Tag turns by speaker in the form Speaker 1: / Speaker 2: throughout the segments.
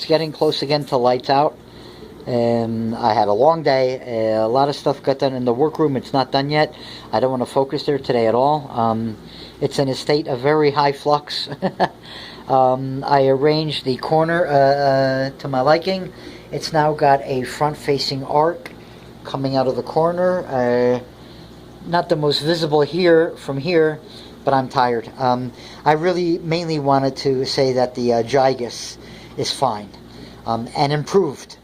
Speaker 1: getting close again to lights out. I had a long day. A lot of stuff got done in the workroom. It's not done yet. I don't want to focus there today at all. It's in a state of very high flux. I arranged the corner to my liking. It's now got a front-facing arc coming out of the corner. Not the most visible here from here, but I'm tired. I really mainly wanted to say that the gigas is fine and improved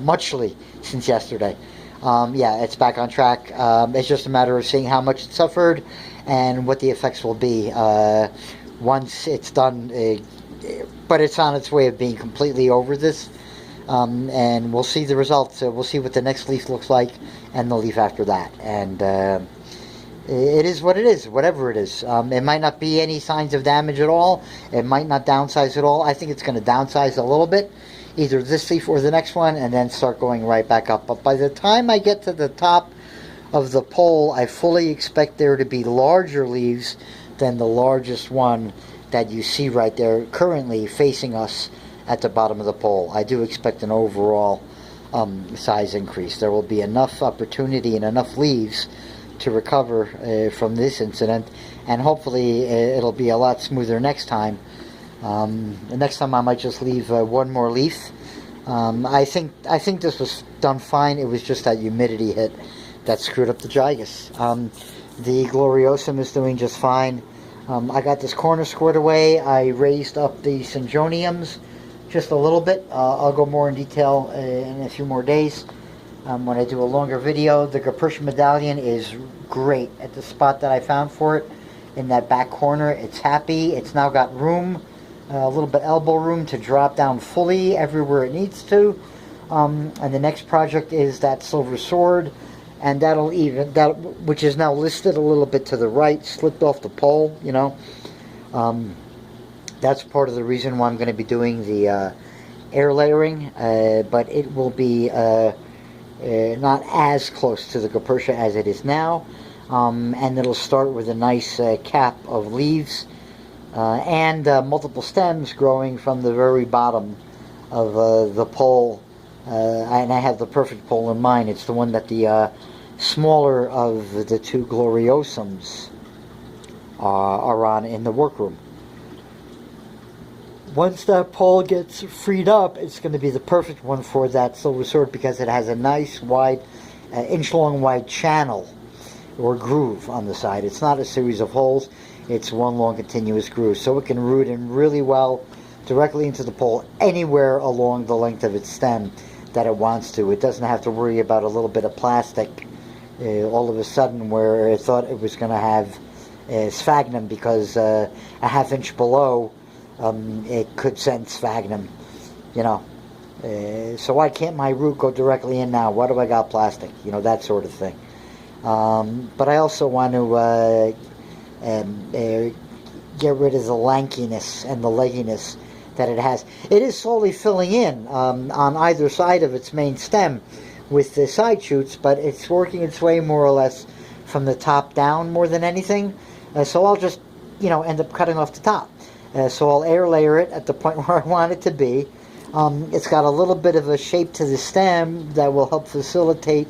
Speaker 1: muchly since yesterday. Yeah, it's back on track. It's just a matter of seeing how much it suffered and what the effects will be once it's done. But it's on its way of being completely over this. And we'll see the results. We'll see what the next leaf looks like and the leaf after that. And it is what it is, whatever it is. It might not be any signs of damage at all. It might not downsize at all. I think it's going to downsize a little bit, either this leaf or the next one, and then start going right back up. But by the time I get to the top of the pole, I fully expect there to be larger leaves than the largest one that you see right there currently facing us at the bottom of the pole. I do expect an overall size increase. There will be enough opportunity and enough leaves to recover from this incident, and hopefully it'll be a lot smoother next time. The next time I might just leave one more leaf. I think this was done fine. It was just that humidity hit that screwed up the gigas. The gloriosum is doing just fine. I got this corner squared away. I raised up the syngoniums just a little bit. I'll go more in detail in a few more days when I do a longer video. The Capricious medallion is great at the spot that I found for it in that back corner. It's happy. It's now got room, a little bit elbow room to drop down fully everywhere it needs to. And the next project is that silver sword, and which is now listed a little bit to the right, slipped off the pole, you know. That's part of the reason why I'm going to be doing the air layering, but it will be not as close to the Capricious as it is now, and it'll start with a nice cap of leaves and multiple stems growing from the very bottom of the pole, and I have the perfect pole in mind. It's the one that the smaller of the two gloriosums are on in the workroom. Once that pole gets freed up, it's going to be the perfect one for that silver sword because it has a nice wide, inch-long wide channel or groove on the side. It's not a series of holes. It's one long continuous groove. So it can root in really well directly into the pole anywhere along the length of its stem that it wants to. It doesn't have to worry about a little bit of plastic all of a sudden where it thought it was going to have sphagnum because a half inch below it could send sphagnum, you know. So why can't my root go directly in now? Why do I got plastic? You know, that sort of thing. But I also want to get rid of the lankiness and the legginess that it has. It is slowly filling in on either side of its main stem with the side shoots, but it's working its way more or less from the top down more than anything. So I'll just, you know, end up cutting off the top. So I'll air layer it at the point where I want it to be. It's got a little bit of a shape to the stem that will help facilitate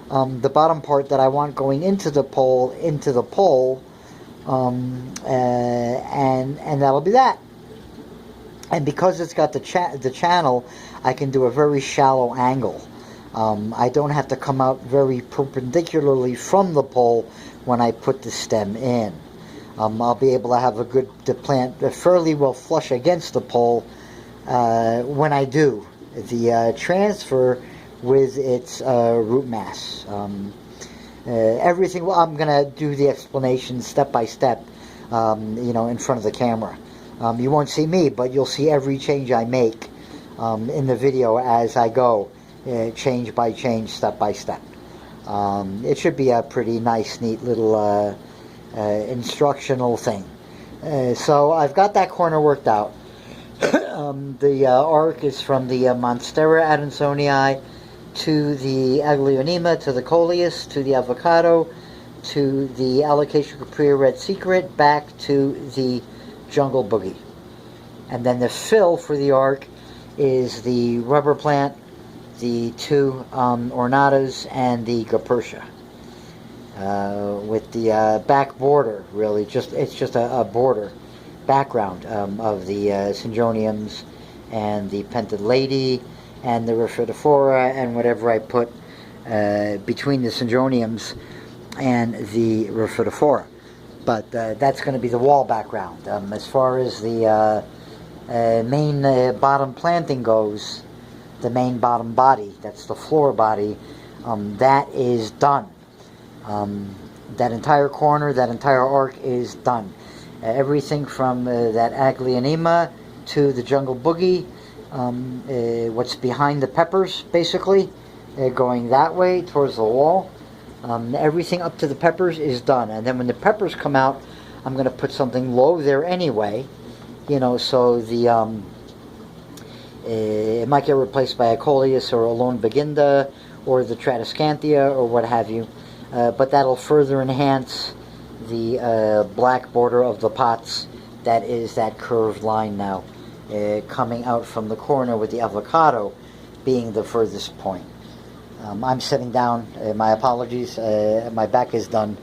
Speaker 1: the bottom part that I want going into the pole, and that'll be that. And because it's got the channel, I can do a very shallow angle. I don't have to come out very perpendicularly from the pole when I put the stem in. I'll be able to have the plant fairly well flush against the pole when I do the transfer with its root mass. Everything, well, I'm going to do the explanation step by step, you know, in front of the camera. You won't see me, but you'll see every change I make in the video as I go, change by change, step by step. It should be a pretty nice, neat little instructional thing. So I've got that corner worked out. The arc is from the Monstera adansonii to the Aglaonema, to the Coleus, to the Avocado, to the Alocasia caprea Red Secret, back to the Jungle Boogie. And then the fill for the arc is the rubber plant, the two ornatas, and the Gapertia. With the back border, really, it's just a border background of the Syngoniums and the Pented Lady and the Rhaphidophora and whatever I put between the Syngoniums and the Rhaphidophora. But that's going to be the wall background. As far as the main bottom planting goes, the main bottom body, that's the floor body, that is done. That entire corner, that entire arc is done. Everything from that Aglianema to the Jungle Boogie, what's behind the peppers, basically, going that way towards the wall. Everything up to the peppers is done. And then when the peppers come out, I'm going to put something low there anyway, so the it might get replaced by a Coleus or a Lone Beginda or the Tradescantia or what have you. But that'll further enhance the black border of the pots. That is that curved line now, coming out from the corner with the avocado being the furthest point. I'm sitting down. My apologies. My back is done.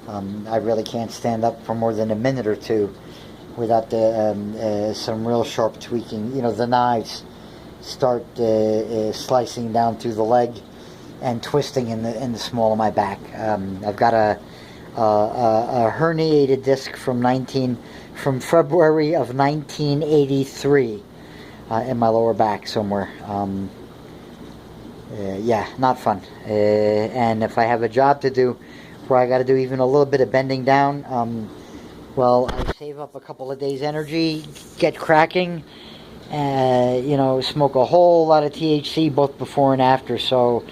Speaker 1: I really can't stand up for more than a minute or two without some real sharp tweaking. The knives start slicing down through the leg and twisting in the small of my back. I've got a herniated disc from February of 1983 in my lower back somewhere. Yeah, not fun. And if I have a job to do where I got to do even a little bit of bending down, well, I save up a couple of days' energy, get cracking, smoke a whole lot of THC both before and after. So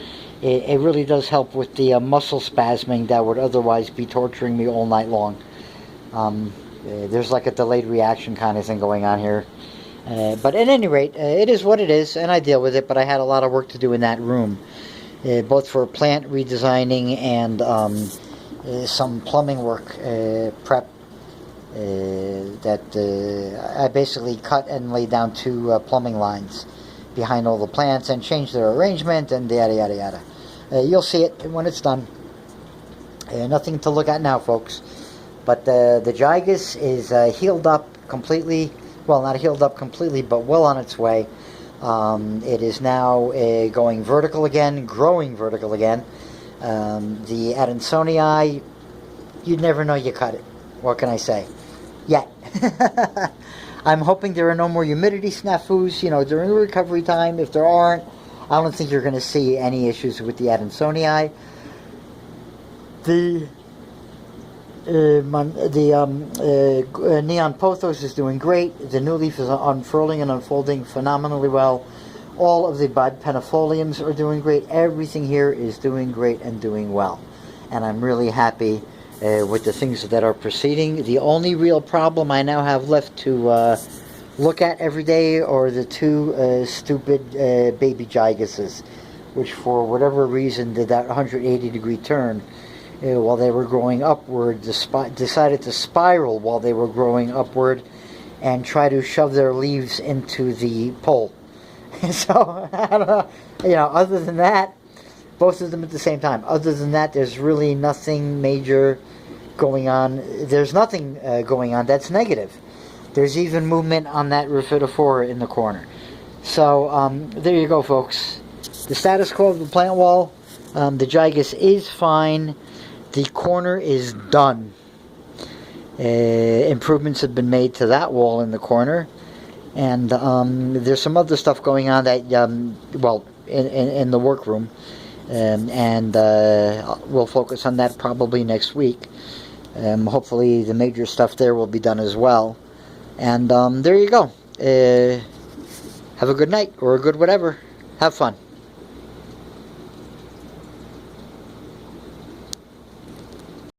Speaker 1: it really does help with the muscle spasming that would otherwise be torturing me all night long. There's like a delayed reaction kind of thing going on here. But at any rate, it is what it is, and I deal with it, but I had a lot of work to do in that room, both for plant redesigning and some plumbing work prep that I basically cut and laid down two plumbing lines behind all the plants and changed their arrangement and yada yada yada. You'll see it when it's done. Nothing to look at now, folks. But the gigas is healed up completely. Well, not healed up completely, but well on its way. It is now going vertical again, growing vertical again. The Adansonii, you'd never know you cut it. What can I say? Yet. I'm hoping there are no more humidity snafus, during the recovery time. If there aren't, I don't think you're going to see any issues with the Adansonii. The Neon Pothos is doing great. The new leaf is unfurling and unfolding phenomenally well. All of the Bipennifoliums are doing great. Everything here is doing great and doing well. And I'm really happy with the things that are proceeding. The only real problem I now have left to look at every day are the two stupid baby gigases, which for whatever reason did that 180-degree turn while they were growing upward, decided to spiral while they were growing upward and try to shove their leaves into the pole. So, I don't know, other than that, both of them at the same time. Other than that, there's really nothing major going on. There's nothing going on that's negative. There's even movement on that Rhaphidophora in the corner. So, there you go, folks. The status quo of the plant wall, the gigas is fine. The corner is done. Improvements have been made to that wall in the corner. And there's some other stuff going on that, in the workroom. And we'll focus on that probably next week. Hopefully the major stuff there will be done as well. And there you go. Have a good night or a good whatever. Have fun.